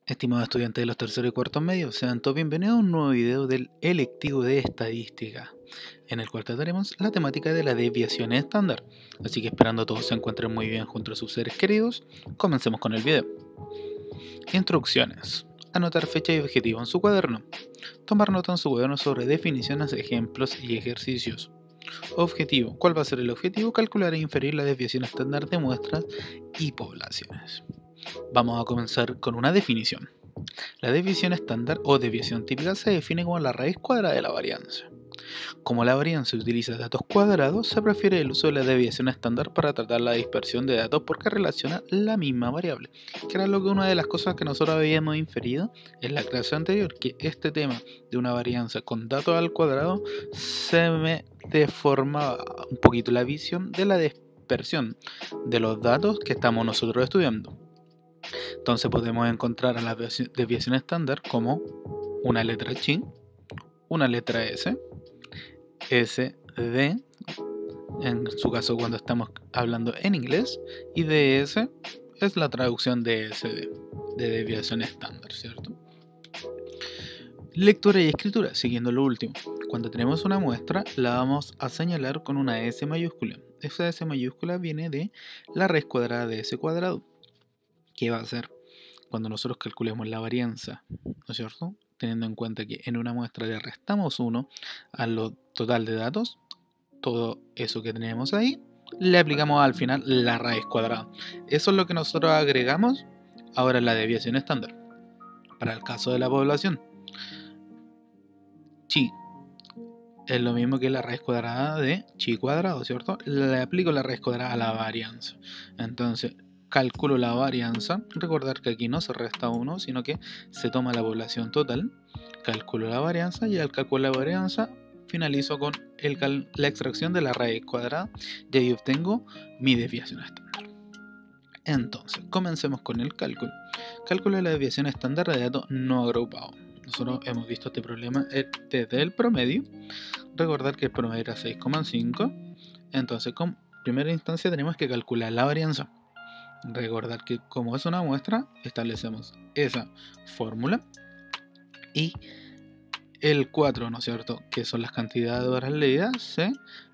Estimados estudiantes de los terceros y cuartos medios, sean todos bienvenidos a un nuevo video del electivo de estadística, en el cual trataremos la temática de la desviación estándar. Así que esperando todos se encuentren muy bien junto a sus seres queridos, comencemos con el video. Instrucciones. Anotar fecha y objetivo en su cuaderno. Tomar nota en su cuaderno sobre definiciones, ejemplos y ejercicios. Objetivo. ¿Cuál va a ser el objetivo? Calcular e inferir la desviación estándar de muestras y poblaciones. Vamos a comenzar con una definición. La desviación estándar o desviación típica se define como la raíz cuadrada de la varianza. Como la varianza utiliza datos cuadrados, se prefiere el uso de la desviación estándar para tratar la dispersión de datos porque relaciona la misma variable, que era una de las cosas que nosotros habíamos inferido en la clase anterior, que este tema de una varianza con datos al cuadrado se me deformaba un poquito la visión de la dispersión de los datos que estamos nosotros estudiando. Entonces podemos encontrar a la desviación estándar como una letra chi, una letra S, SD, en su caso cuando estamos hablando en inglés, y DS es la traducción de SD, de desviación estándar, ¿cierto? Lectura y escritura, siguiendo lo último. Cuando tenemos una muestra, la vamos a señalar con una S mayúscula. Esa S mayúscula viene de la raíz cuadrada de S cuadrado. ¿Qué va a hacer? Cuando nosotros calculemos la varianza, ¿no es cierto? Teniendo en cuenta que en una muestra le restamos 1 a lo total de datos, todo eso que tenemos ahí, le aplicamos al final la raíz cuadrada. Eso es lo que nosotros agregamos ahora en la desviación estándar. Para el caso de la población, chi es lo mismo que la raíz cuadrada de chi cuadrado, ¿cierto? Le aplico la raíz cuadrada a la varianza. Entonces, calculo la varianza. Recordar que aquí no se resta 1, sino que se toma la población total. Calculo la varianza y al calcular la varianza finalizo con la extracción de la raíz cuadrada y ahí obtengo mi desviación estándar. Entonces, comencemos con el cálculo. Cálculo de la desviación estándar de datos no agrupados. Nosotros hemos visto este problema desde el promedio. Recordar que el promedio era 6,5. Entonces, con primera instancia tenemos que calcular la varianza. Recordar que como es una muestra, establecemos esa fórmula y el 4, ¿no es cierto?, que son las cantidades de horas leídas, se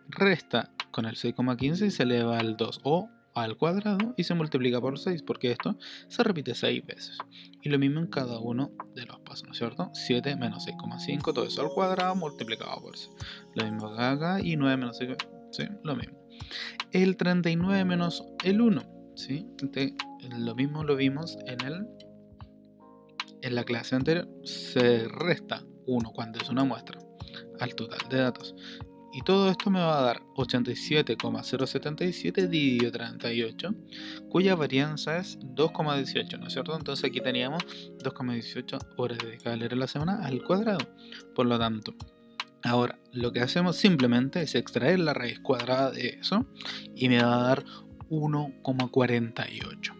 resta con el 6,15 y se eleva al 2 o al cuadrado y se multiplica por 6 porque esto se repite 6 veces. Y lo mismo en cada uno de los pasos, ¿no es cierto? 7 menos 6,5, todo eso al cuadrado multiplicado por 6. Lo mismo acá y 9 menos 6, ¿sí? Lo mismo. El 39 menos el 1, ¿sí? Lo mismo lo vimos en la clase anterior. Se resta 1 cuando es una muestra al total de datos. Y todo esto me va a dar 87,077 dividido 38, cuya varianza es 2,18, ¿no es cierto? Entonces aquí teníamos 2,18 horas dedicadas a leer a la semana al cuadrado. Por lo tanto, ahora lo que hacemos simplemente es extraer la raíz cuadrada de eso y me va a dar 1,48.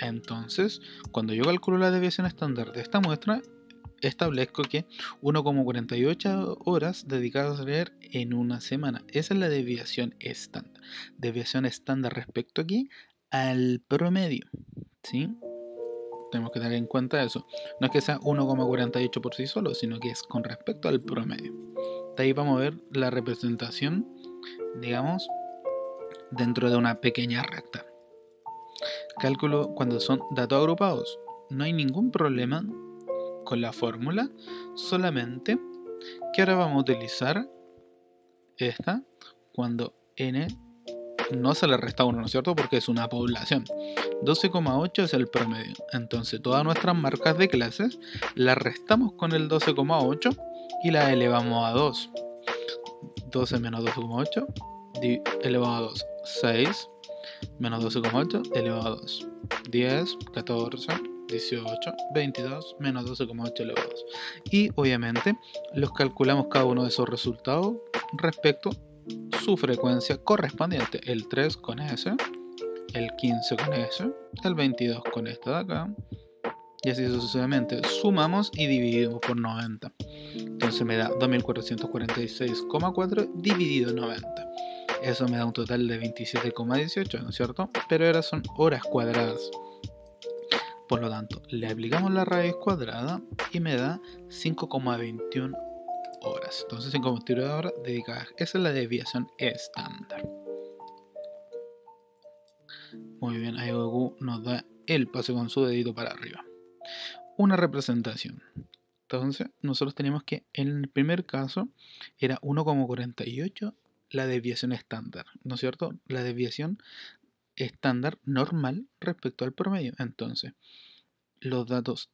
Entonces, cuando yo calculo la desviación estándar de esta muestra, establezco que 1,48 horas dedicadas a leer en una semana. Esa es la desviación estándar. Desviación estándar respecto aquí al promedio, ¿sí? Tenemos que tener en cuenta eso. No es que sea 1,48 por sí solo, sino que es con respecto al promedio. De ahí vamos a ver la representación, digamos, dentro de una pequeña recta. Cálculo cuando son datos agrupados. No hay ningún problema con la fórmula, solamente que ahora vamos a utilizar esta cuando n no se le resta 1, ¿no es cierto? Porque es una población. 12,8 es el promedio. Entonces todas nuestras marcas de clases las restamos con el 12,8 y las elevamos a 2. 12 menos 12,8 elevado a 2. 6 menos 12,8 elevado a 2. 10, 14, 18, 22, menos 12,8 elevado a 2. Y obviamente los calculamos cada uno de esos resultados respecto a su frecuencia correspondiente. El 3 con S, el 15 con S, el 22 con esta de acá, y así sucesivamente. Sumamos y dividimos por 90. Entonces me da 2446,4 dividido 90. Eso me da un total de 27,18, ¿no es cierto? Pero ahora son horas cuadradas. Por lo tanto, le aplicamos la raíz cuadrada y me da 5,21 horas. Entonces 5,21 horas dedicadas. Esa es la desviación estándar. Muy bien, ahí Goku nos da el paso con su dedito para arriba. Una representación. Entonces, nosotros teníamos que en el primer caso era 1,48 la desviación estándar, ¿no es cierto? La desviación estándar normal respecto al promedio. Entonces, los datos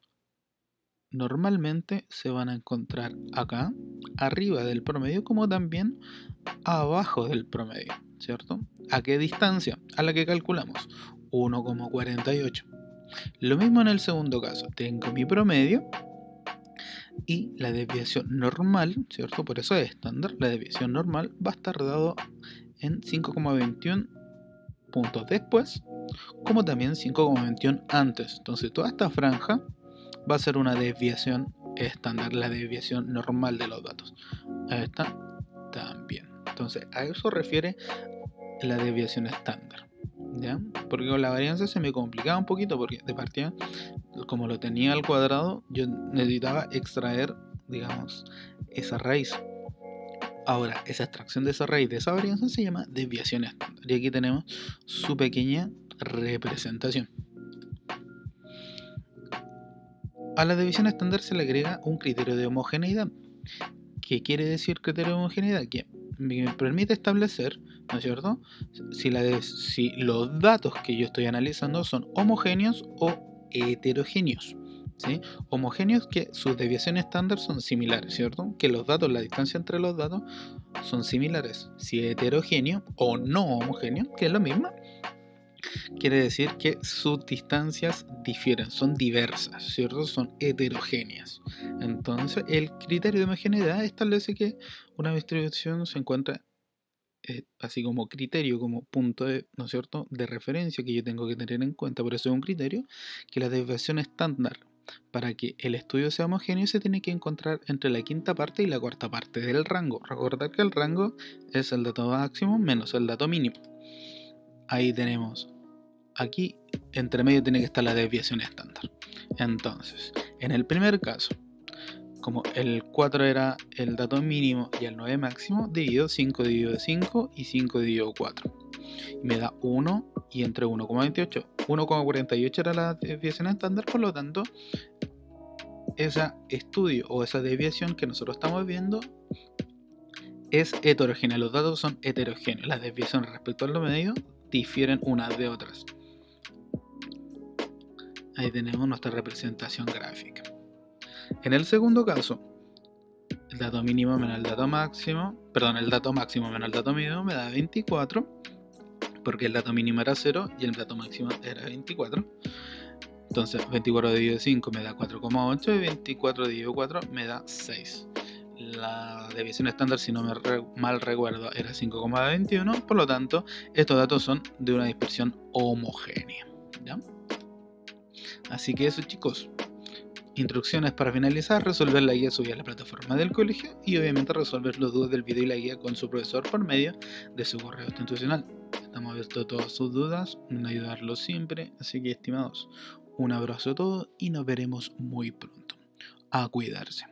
normalmente se van a encontrar acá, arriba del promedio, como también abajo del promedio, ¿cierto? ¿A qué distancia? A la que calculamos, 1,48. Lo mismo en el segundo caso, tengo mi promedio y la desviación normal, ¿cierto? Por eso es estándar, la desviación normal va a estar dado en 5,21 puntos después, como también 5,21 antes. Entonces toda esta franja va a ser una desviación estándar, la desviación normal de los datos. Esta también. Entonces a eso refiere la desviación estándar, ¿ya? Porque con la varianza se me complicaba un poquito, porque de partida, como lo tenía al cuadrado, yo necesitaba extraer, digamos, esa raíz. Ahora, esa extracción de esa raíz de esa varianza se llama desviación estándar. Y aquí tenemos su pequeña representación. A la desviación estándar se le agrega un criterio de homogeneidad. ¿Qué quiere decir criterio de homogeneidad? Que me permite establecer, ¿no es cierto?, si los datos que yo estoy analizando son homogéneos o heterogéneos. ¿Sí? Homogéneos, que sus desviaciones estándar son similares, ¿cierto? Que los datos, la distancia entre los datos son similares. Si es heterogéneo o no homogéneo, que es lo mismo, quiere decir que sus distancias difieren, son diversas, ¿cierto? Son heterogéneas. Entonces, el criterio de homogeneidad establece que una distribución se encuentra así como criterio, como punto de, ¿no es cierto?, de referencia que yo tengo que tener en cuenta. Por eso es un criterio que la desviación estándar, para que el estudio sea homogéneo, se tiene que encontrar entre la quinta parte y la cuarta parte del rango. Recordar que el rango es el dato máximo menos el dato mínimo. Ahí tenemos, aquí entre medio tiene que estar la desviación estándar. Entonces, en el primer caso, como el 4 era el dato mínimo y el 9 máximo, divido 5 dividido 5 y 5 dividido 4. Me da 1 y entre 1,28. 1,48 era la desviación estándar, por lo tanto, ese estudio o esa desviación que nosotros estamos viendo es heterogénea. Los datos son heterogéneos. Las desviaciones respecto al medio difieren unas de otras. Ahí tenemos nuestra representación gráfica. En el segundo caso, el dato mínimo menos el dato máximo, el dato máximo menos el dato mínimo me da 24, porque el dato mínimo era 0 y el dato máximo era 24. Entonces 24 dividido 5 me da 4,8 y 24 dividido 4 me da 6. La desviación estándar, si no me mal recuerdo, era 5,21, por lo tanto estos datos son de una dispersión homogénea, ¿ya? Así que eso, chicos. Instrucciones para finalizar: resolver la guía subida a la plataforma del colegio y obviamente resolver los dudas del video y la guía con su profesor por medio de su correo institucional. Estamos abiertos a todas sus dudas, en ayudarlos siempre, así que estimados, un abrazo a todos y nos veremos muy pronto. A cuidarse.